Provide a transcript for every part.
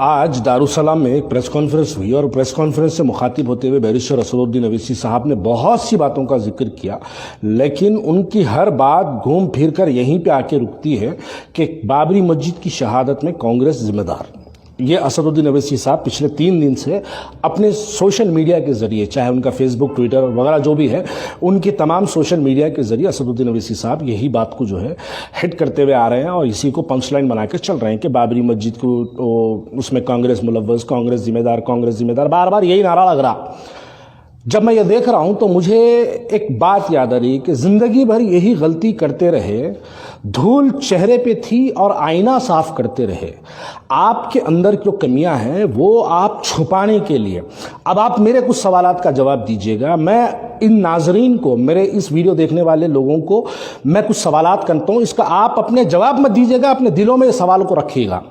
आज दारुसलाम में एक प्रेस कॉन्फ्रेंस हुई और प्रेस कॉन्फ्रेंस से मुखातिब होते हुए बैरिस्टर असदुद्दीन अवैसी साहब ने बहुत सी बातों का जिक्र किया, लेकिन उनकी हर बात घूम फिर कर यहीं पे आके रुकती है कि बाबरी मस्जिद की शहादत में कांग्रेस जिम्मेदार। ये असदुद्दीन अवैसी साहब पिछले 3 दिन से अपने सोशल मीडिया के जरिए, चाहे उनका फेसबुक, ट्विटर वगैरह जो भी है, उनकी तमाम सोशल मीडिया के जरिए असदुद्दीन अवैसी साहब यही बात को जो है हिट करते हुए आ रहे हैं और इसी को पंचलाइन बना के चल रहे हैं कि बाबरी मस्जिद को उसमें कांग्रेस मुलव्वस, कांग्रेस जिम्मेदार, बार बार यही नारा लग रहा। जब मैं ये देख रहा हूं तो मुझे एक बात याद आ रही कि जिंदगी भर यही गलती करते रहे, धूल चेहरे पे थी और आईना साफ करते रहे। आपके अंदर जो कमियां हैं वो आप छुपाने के लिए, अब आप मेरे कुछ सवालात का जवाब दीजिएगा। मैं इन नाजरीन को, मेरे इस वीडियो देखने वाले लोगों को मैं कुछ सवालात करता हूं, इसका आप अपने जवाब मत दीजिएगा, अपने दिलों में सवाल को रखिएगा।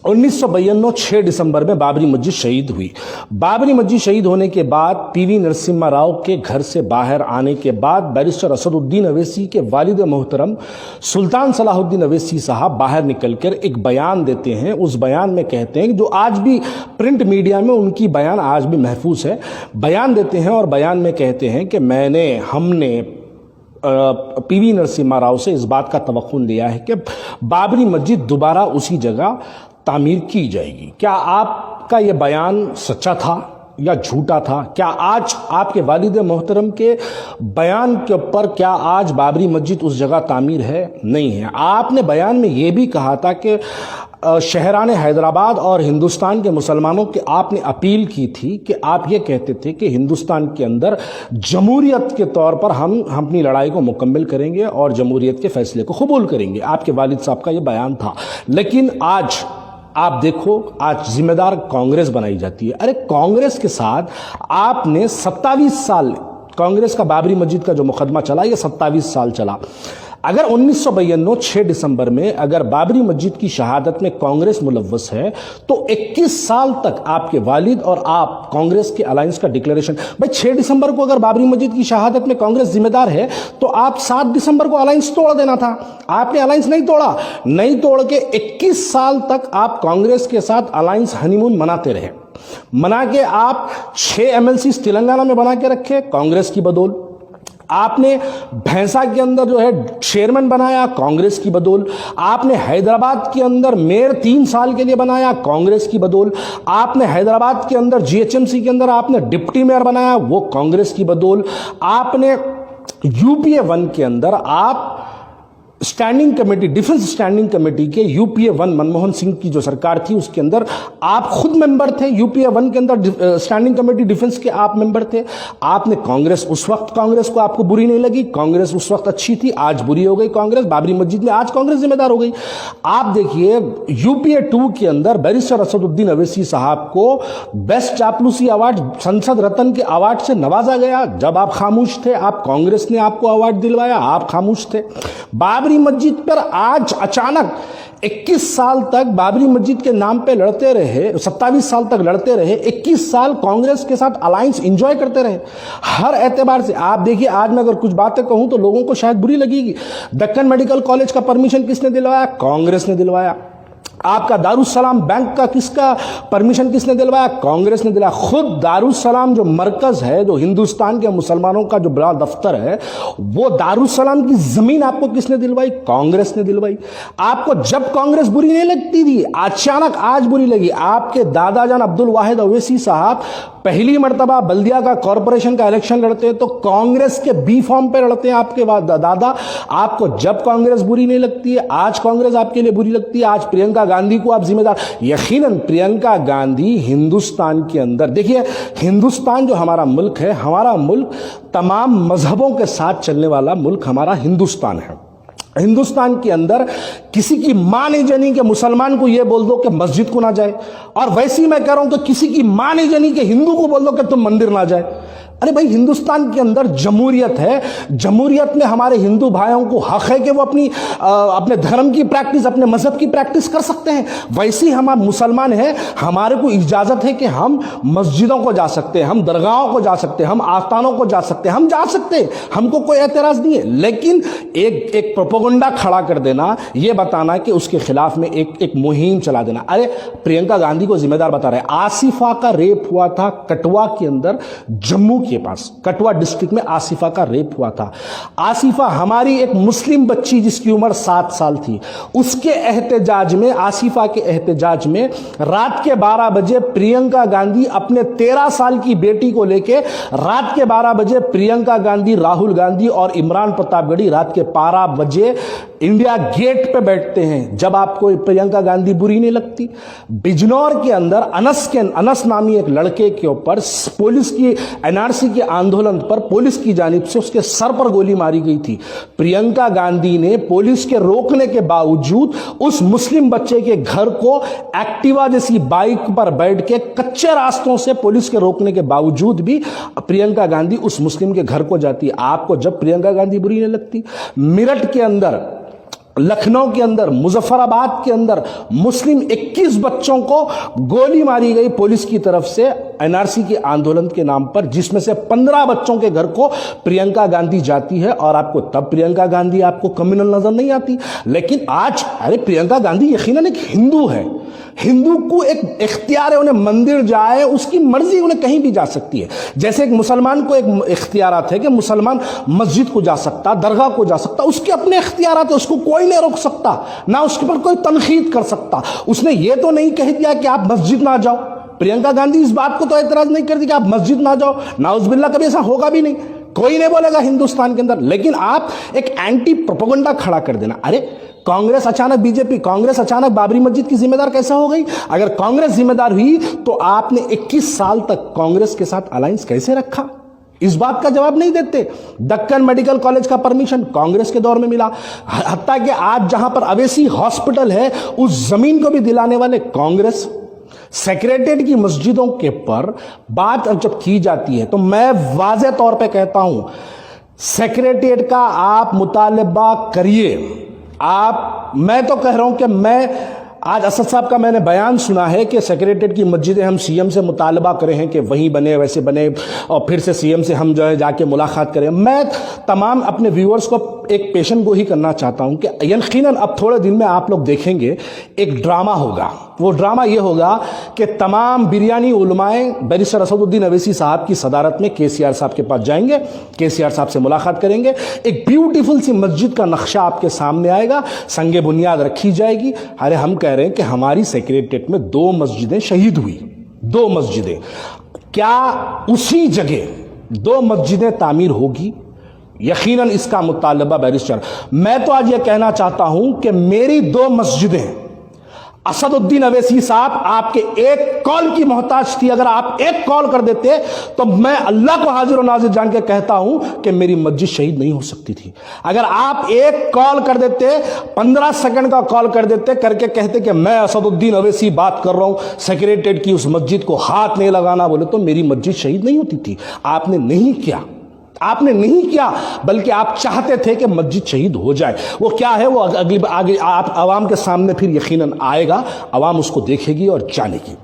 1992 6 दिसंबर में बाबरी मस्जिद शहीद हुई। बाबरी मस्जिद शहीद होने के बाद पीवी नरसिम्हा राव के घर से बाहर आने के बाद बैरिस्टर असदुद्दीन अवैसी के वालिद मोहतरम सुल्तान सलाहुद्दीन अवैसी साहब बाहर निकलकर एक बयान देते हैं। उस बयान में कहते हैं, जो आज भी प्रिंट मीडिया में उनकी बयान आज भी महफूज है, बयान देते हैं और बयान में कहते हैं कि हमने पीवी नरसिम्हा राव से इस बात का तवक्कुन लिया है कि बाबरी मस्जिद दोबारा उसी जगह तामीर की जाएगी। क्या आपका यह बयान सच्चा था या झूठा था? क्या आज आपके वालिद मोहतरम के बयान के ऊपर क्या आज बाबरी मस्जिद उस जगह तामीर है? नहीं है। आपने बयान में यह भी कहा था कि शहरान हैदराबाद और हिंदुस्तान के मुसलमानों के आपने अपील की थी कि आप ये कहते थे कि हिंदुस्तान के अंदर जमहूरियत के तौर पर हम अपनी लड़ाई को मुकम्मल करेंगे और जमहूरियत के फैसले को कबूल करेंगे। आपके वालिद साहब का ये बयान था। लेकिन आज आप देखो, आज जिम्मेदार कांग्रेस बनाई जाती है। अरे कांग्रेस के साथ आपने 27 साल, कांग्रेस का बाबरी मस्जिद का जो मुकदमा चला ये 27 साल चला। अगर 1992 6 दिसंबर में अगर बाबरी मस्जिद की शहादत में कांग्रेस मुलव्वस है तो 21 साल तक आपके वालिद और आप कांग्रेस के अलायंस का डिक्लेरेशन, भाई 6 दिसंबर को अगर बाबरी मस्जिद की शहादत में कांग्रेस जिम्मेदार है तो आप 7 दिसंबर को अलायंस तोड़ देना था। आपने अलायंस नहीं तोड़ा, नहीं तोड़ के 21 साल तक आप कांग्रेस के साथ अलायंस हनीमून मनाते रहे। मना के आप 6 MLC तेलंगाना में बना के रखे कांग्रेस की बदौल। आपने भैंसा के अंदर जो है चेयरमैन बनाया कांग्रेस की बदौल। आपने हैदराबाद के अंदर मेयर 3 साल के लिए बनाया कांग्रेस की बदौल। आपने हैदराबाद के अंदर GHMC के अंदर आपने डिप्टी मेयर बनाया वो कांग्रेस की बदौल। आपने UPA 1 के अंदर आप standing committee, defence standing committee के UPA 1 मनमोहन सिंह की जो सरकार थी उसके अंदर आप खुद मेंबर थे। UPA 1 के अंदर स्टैंडिंग कमेटी डिफेंस के आप मेंबर थे। आपने कांग्रेस, उस वक्त कांग्रेस को आपको बुरी नहीं लगी, कांग्रेस उस वक्त अच्छी थी, आज बुरी हो गई कांग्रेस। बाबरी मस्जिद में आज कांग्रेस जिम्मेदार हो गई। आप देखिए UPA 2 के अंदर बैरिस्टर असदुद्दीन अवैसी साहब को बेस्ट चापलूसी अवार्ड, संसद रत्न के अवार्ड से नवाजा गया। जब आप खामोश थे, आप कांग्रेस ने आपको अवार्ड दिलवाया, आप खामोश थे। बाबरी मस्जिद पर आज अचानक 21 साल तक बाबरी मस्जिद के नाम पे लड़ते रहे, 27 साल तक लड़ते रहे, 21 साल कांग्रेस के साथ अलायंस एंजॉय करते रहे। हर एतबार से आप देखिए, आज मैं अगर कुछ बातें कहूं तो लोगों को शायद बुरी लगेगी। दक्कन मेडिकल कॉलेज का परमिशन किसने दिलवाया? कांग्रेस ने दिलवाया। आपका दारुसलाम बैंक का किसका परमिशन किसने दिलवाया? कांग्रेस ने दिलाया। खुद दारुसलाम जो मरकज है, जो हिंदुस्तान के मुसलमानों का जो बड़ा दफ्तर है, वो दारुसलाम की जमीन आपको किसने दिलवाई? कांग्रेस ने दिलवाई। आपको जब कांग्रेस बुरी नहीं लगती थी, अचानक आज बुरी लगी। आपके दादाजान अब्दुल वाहिद अवैसी साहब पहली मर्तबा बल्दिया का कॉरपोरेशन का इलेक्शन लड़ते हैं तो कांग्रेस के B फॉर्म पे लड़ते हैं आपके दादा। आपको जब कांग्रेस बुरी नहीं लगती है, आज कांग्रेस आपके लिए बुरी लगती है। आज प्रियंका गांधी को आप जिम्मेदार, यकीनन प्रियंका गांधी हिंदुस्तान के अंदर, देखिए हिंदुस्तान जो हमारा मुल्क है, हमारा मुल्क तमाम मजहबों के साथ चलने वाला मुल्क हमारा हिंदुस्तान है। हिंदुस्तान के अंदर किसी की मां नहीं जनी कि मुसलमान को यह बोल दो कि मस्जिद को ना जाए, और वैसी मैं कह रहा हूं कि किसी की मां नहीं जनी कि हिंदू को बोल दो कि तुम मंदिर ना जाए। अरे भाई, हिंदुस्तान के अंदर जमहूरियत है, जमहूरियत में हमारे हिंदू भाइयों को हक है कि वो अपने धर्म की प्रैक्टिस, अपने मजहब की प्रैक्टिस कर सकते हैं। वैसे ही हम मुसलमान हैं, हमारे को इजाजत है कि हम मस्जिदों को जा सकते हैं, हम दरगाहों को जा सकते हैं, हम आस्थानों को जा सकते हैं, हम जा सकते हैं, हमको कोई एतराज नहीं है। लेकिन एक प्रोपेगेंडा खड़ा कर देना, यह बताना कि उसके खिलाफ में एक मुहिम चला देना। अरे प्रियंका गांधी को जिम्मेदार बता रहे। आसिफा का रेप हुआ था कठुआ के अंदर, जम्मू के पास कठुआ डिस्ट्रिक्ट में आसिफा का रेप हुआ था। आसिफा हमारी एक मुस्लिम बच्ची जिसकी उम्र 7 साल थी, उसके एहतजाज में, आसिफा के एहतजाज में रात के 12 बजे प्रियंका गांधी अपने 13 साल की बेटी को लेके रात के 12 बजे प्रियंका गांधी, राहुल गांधी और इमरान प्रतापगढ़ी रात के 12 बजे इंडिया गेट पे बैठते हैं। जब आपको प्रियंका गांधी बुरी नहीं लगती? बिजनौर के अंदर अनस नामी एक लड़के के ऊपर पुलिस की एनआरसी के आंदोलन पर पुलिस की जानिब से उसके सर पर गोली मारी गई थी। प्रियंका गांधी ने पुलिस के रोकने के बावजूद उस मुस्लिम बच्चे के घर को एक्टिवा जैसी बाइक पर बैठ के कच्चे रास्तों से पुलिस के रोकने के बावजूद भी प्रियंका गांधी उस मुस्लिम के घर को जाती है। आपको जब प्रियंका गांधी बुरी नहीं लगती? मेरठ के अंदर, लखनऊ के अंदर, मुजफ्फराबाद के अंदर मुस्लिम 21 बच्चों को गोली मारी गई पुलिस की तरफ से एनआरसी के आंदोलन के नाम पर, जिसमें से 15 बच्चों के घर को प्रियंका गांधी जाती है। और आपको तब प्रियंका गांधी आपको कम्युनल नजर नहीं आती। लेकिन आज, अरे प्रियंका गांधी यकीनन एक हिंदू है, हिंदू को एक इख्तियार है, उन्हें मंदिर जाए, उसकी मर्जी, उन्हें कहीं भी जा सकती है। जैसे एक मुसलमान को एक इख्तियारात है कि मुसलमान मस्जिद को जा सकता, दरगाह को जा सकता, उसके अपने इख्तियारात है, उसको कोई नहीं रोक सकता, ना उसके पर कोई तनकीद कर सकता। उसने ये तो नहीं कह दिया कि आप मस्जिद ना जाओ। प्रियंका गांधी इस बात को तो एतराज नहीं करती कि आप मस्जिद ना जाओ, नाउज़ुबिल्लाह, कभी ऐसा होगा भी नहीं, कोई नहीं बोलेगा हिंदुस्तान के अंदर। लेकिन आप एक एंटी प्रोपेगेंडा खड़ा कर देना। अरे कांग्रेस अचानक, बीजेपी कांग्रेस अचानक बाबरी मस्जिद की जिम्मेदार कैसा हो गई? अगर कांग्रेस जिम्मेदार हुई तो आपने 21 साल तक कांग्रेस के साथ अलायंस कैसे रखा? इस बात का जवाब नहीं देते। दक्कन मेडिकल कॉलेज का परमिशन कांग्रेस के दौर में मिला, हत्ता कि आज जहां पर अवेसी हॉस्पिटल है उस जमीन को भी दिलाने वाले कांग्रेस। सेक्रेटेरिएट की मस्जिदों के पर बात जब की जाती है तो मैं वाज़ेह तौर पे कहता हूं, सेक्रेटेरिएट का आप मुतालबा करिए। मैं तो कह रहा हूं कि मैं आज असद साहब का मैंने बयान सुना है कि सेक्रेटेरिएट की मस्जिदें हम सीएम से मुतालबा करें हैं कि वहीं बने, वैसे बने, और फिर से सीएम से हम जो है जाके मुलाकात करें। मैं तमाम अपने व्यूअर्स को एक पेशन गो ही करना चाहता हूं कि यकीनन अब थोड़े दिन में आप लोग देखेंगे एक ड्रामा होगा। वो ड्रामा ये होगा कि तमाम बिरयानी उलमाए बैरिस्टर असदुद्दीन अवैसी साहब की सदारत में केसीआर साहब के पास जाएंगे, केसीआर साहब से मुलाकात करेंगे, एक ब्यूटीफुल सी मस्जिद का नक्शा आपके सामने आएगा, संगे बुनियाद रखी जाएगी। अरे हम कह रहे हैं कि हमारी सेक्रेटेरिएट में 2 मस्जिदें शहीद हुई, 2 मस्जिदें, क्या उसी जगह 2 मस्जिदें तामीर होगी? यकीनन इसका मुतालबा बैरिस्टर, मैं तो आज यह कहना चाहता हूं कि मेरी 2 मस्जिदें, असदुद्दीन अवैसी साहब आपके एक कॉल की मोहताज थी। अगर आप एक कॉल कर देते तो मैं अल्लाह को हाजिर और नाजिर जान के कहता हूं कि मेरी मस्जिद शहीद नहीं हो सकती थी। अगर आप एक कॉल कर देते, 15 सेकंड का कॉल कर देते, करके कहते कि मैं असदुद्दीन अवैसी बात कर रहा हूं, सेक्रेटेरिएट की उस मस्जिद को हाथ नहीं लगाना बोले, तो मेरी मस्जिद शहीद नहीं होती थी। आपने नहीं किया, आपने नहीं किया, बल्कि आप चाहते थे कि मस्जिद शहीद हो जाए। वो क्या है, वो अगली आगे आप आवाम के सामने फिर यकीनन आएगा, आवाम उसको देखेगी और जानेगी।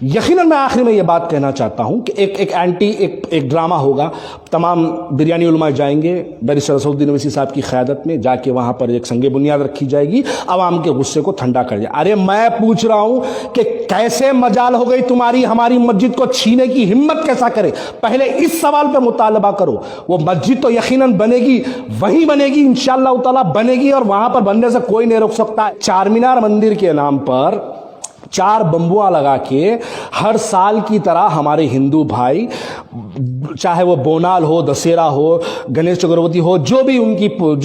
यकीनन मैं आखिर में ये बात कहना चाहता हूं कि एक ड्रामा होगा। तमाम बिरयानी उलमा जाएंगे बैरिस्टर असदुद्दीन अवैसी साहब की क़यादत में, जाके वहां पर एक संगे बुनियाद रखी जाएगी, आवाम के गुस्से को ठंडा कर जाए। अरे मैं पूछ रहा हूं कि कैसे मजाल हो गई तुम्हारी हमारी मस्जिद को छीने की हिम्मत कैसा करे? पहले इस सवाल पर मुतालबा करो। वो मस्जिद तो यकीनन बनेगी, वहीं बनेगी, इंशाअल्लाह ताला बनेगी, और वहां पर बनने से कोई नहीं रोक सकता। चारमीनार मंदिर के नाम पर 4 बम्बुआ लगा के हर साल की तरह हमारे हिंदू भाई, चाहे वो बोनाल हो, दशहरा हो, गणेश चतुर्थी हो, जो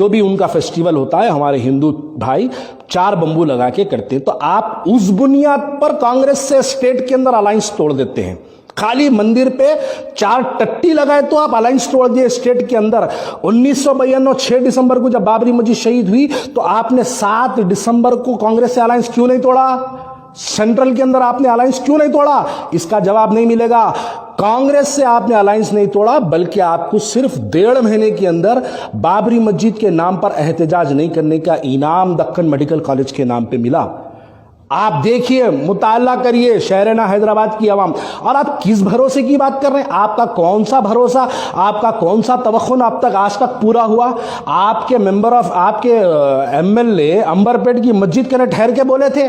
भी उनका फेस्टिवल होता है, हमारे हिंदू भाई 4 बम्बू लगा के करते हैं। तो आप उस बुनियाद पर कांग्रेस से स्टेट के अंदर अलायंस तोड़ देते हैं। खाली मंदिर पे 4 टट्टी लगाए तो आप अलायंस तोड़ दिए स्टेट के अंदर। 1992 6 दिसंबर को जब बाबरी मस्जिद शहीद हुई तो आपने 7 दिसंबर को कांग्रेस से अलायंस क्यों नहीं तोड़ा? सेंट्रल के अंदर आपने अलायंस क्यों नहीं तोड़ा? इसका जवाब नहीं मिलेगा। कांग्रेस से आपने अलायंस नहीं तोड़ा, बल्कि आपको सिर्फ 1.5 महीने के अंदर बाबरी मस्जिद के नाम पर एहतजाज नहीं करने का इनाम दक्कन मेडिकल कॉलेज के नाम पे मिला। आप देखिए, मुताला करिए शहरना हैदराबाद की आवाम, और आप किस भरोसे की बात कर रहे हैं? आपका कौन सा भरोसा, आपका कौन सा तवक्कुन अब तक आज तक पूरा हुआ? आपके आपके एमएलए अंबरपेट की मस्जिद के लिए ठहर के बोले थे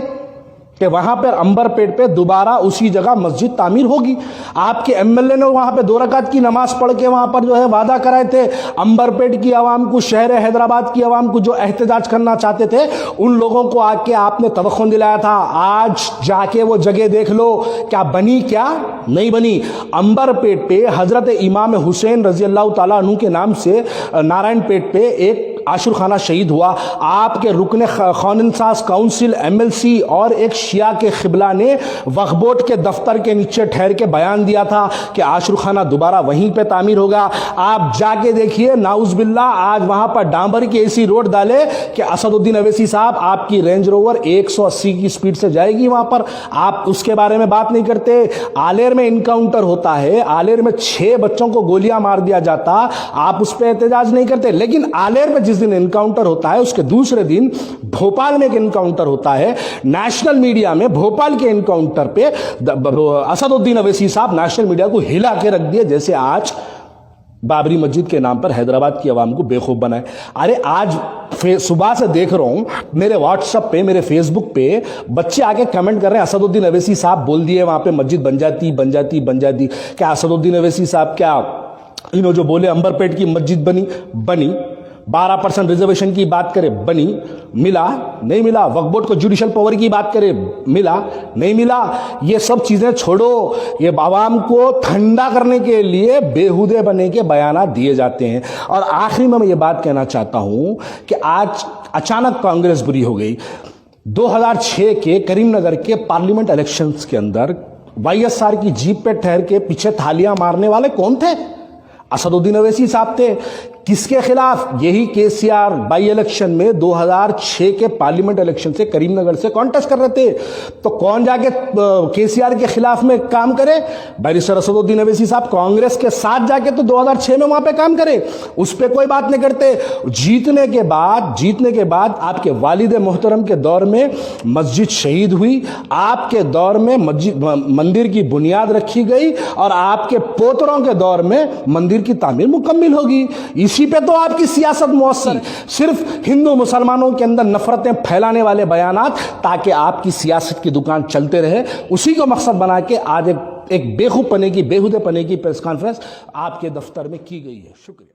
कि वहां पर अंबरपेट पे दोबारा उसी जगह मस्जिद तामीर होगी। आपके एमएलए ने वहां पे 2 रकात की नमाज पढ़ के वहां पर जो है वादा कराए थे अंबरपेट की आवाम को, शहर हैदराबाद की आवाम को जो एहतजाज करना चाहते थे, उन लोगों को आके आपने तवक्कुन दिलाया था। आज जाके वो जगह देख लो, क्या बनी, क्या नहीं बनी। अंबरपेट पे हजरत इमाम हुसैन रजी अल्लाह ताला अन्हु के नाम से नारायणपेट पे एक आशुरखाना शहीद हुआ। आपके रुकने खानसास काउंसिल एमएलसी और एक शिया के खिबला ने वक्फ बोर्ड के दफ्तर के नीचे ठहर के बयान दिया था कि आशुरखाना दोबारा वहीं पे तामीर होगा। आप जाके देखिए, नाउज़ बिल्लाह, आज वहां पर डांबर की ऐसी रोड डाले कि असदुद्दीन अवैसी साहब, आपकी रेंज रोवर 180 की स्पीड से जाएगी वहां पर। आप उसके बारे में बात नहीं करते। आलेर में इनकाउंटर होता है, आलेर में 6 बच्चों को गोलियां मार दिया जाता, आप उस पर एहतजाज नहीं करते। लेकिन आलेर में जिस दिन इनकाउंटर होता है, उसके दूसरे दिन भोपाल में एक इनकाउंटर होता है। नेशनल मीडिया में भोपाल के इनकाउंटर पे असदुद्दीन अवैसी साहब नेशनल मीडिया को हिला के रख दिए, जैसे आज बाबरी मस्जिद के नाम पर हैदराबाद की आवाम को बेवकूफ बनाए। अरे आज सुबह से देख रहा हूं मेरे व्हाट्सएप पे, मेरे फेसबुक पे बच्चे आके कमेंट कर रहे हैं, असदुद्दीन अवैसी साहब बोल दिए वहां पे मस्जिद बन जाती बन जाती बन जाती। क्या असदुद्दीन अवैसी साहब, क्या इन्होंने जो बोले अंबरपेट की मस्जिद बनी 12% रिजर्वेशन की बात करें, बनी, मिला नहीं मिला। वक्फ बोर्ड को जुडिशियल पावर की बात करें, मिला नहीं मिला। ये सब चीजें छोड़ो, ये आवाम को ठंडा करने के लिए बेहुदे बने के बयान दिए जाते हैं। और आखिरी में मैं ये बात कहना चाहता हूं कि आज अचानक कांग्रेस बुरी हो गई। 2006 के करीमनगर के पार्लियामेंट इलेक्शंस के अंदर वाईएसआर की जीप पे ठहर के पीछे थालियां मारने वाले कौन थे? असदुद्दीन अवैसी साहब थे। किसके खिलाफ? यही केसीआर बाई इलेक्शन में 2006 के पार्लियामेंट इलेक्शन से करीमनगर से कॉन्टेस्ट कर रहे थे। तो कौन जाके केसीआर के खिलाफ में काम करे? बैरिस्टर असदुद्दीन अवैसी साहब कांग्रेस के साथ जाके तो 2006 में वहां पे काम करे, उस पर कोई बात नहीं करते। जीतने के बाद आपके वालिद मोहतरम के दौर में मस्जिद शहीद हुई, आपके दौर में मंदिर की बुनियाद रखी गई, और आपके पोतरों के दौर में मंदिर की तामीर मुकम्मिल होगी। इसी पे तो आपकी सियासत मौसर, सिर्फ हिंदू मुसलमानों के अंदर नफरतें फैलाने वाले बयानात, ताकि आपकी सियासत की दुकान चलते रहे। उसी को मकसद बना के आज एक बेवकूफ पने की, बेहुदे पने की प्रेस कॉन्फ्रेंस आपके दफ्तर में की गई है। शुक्रिया।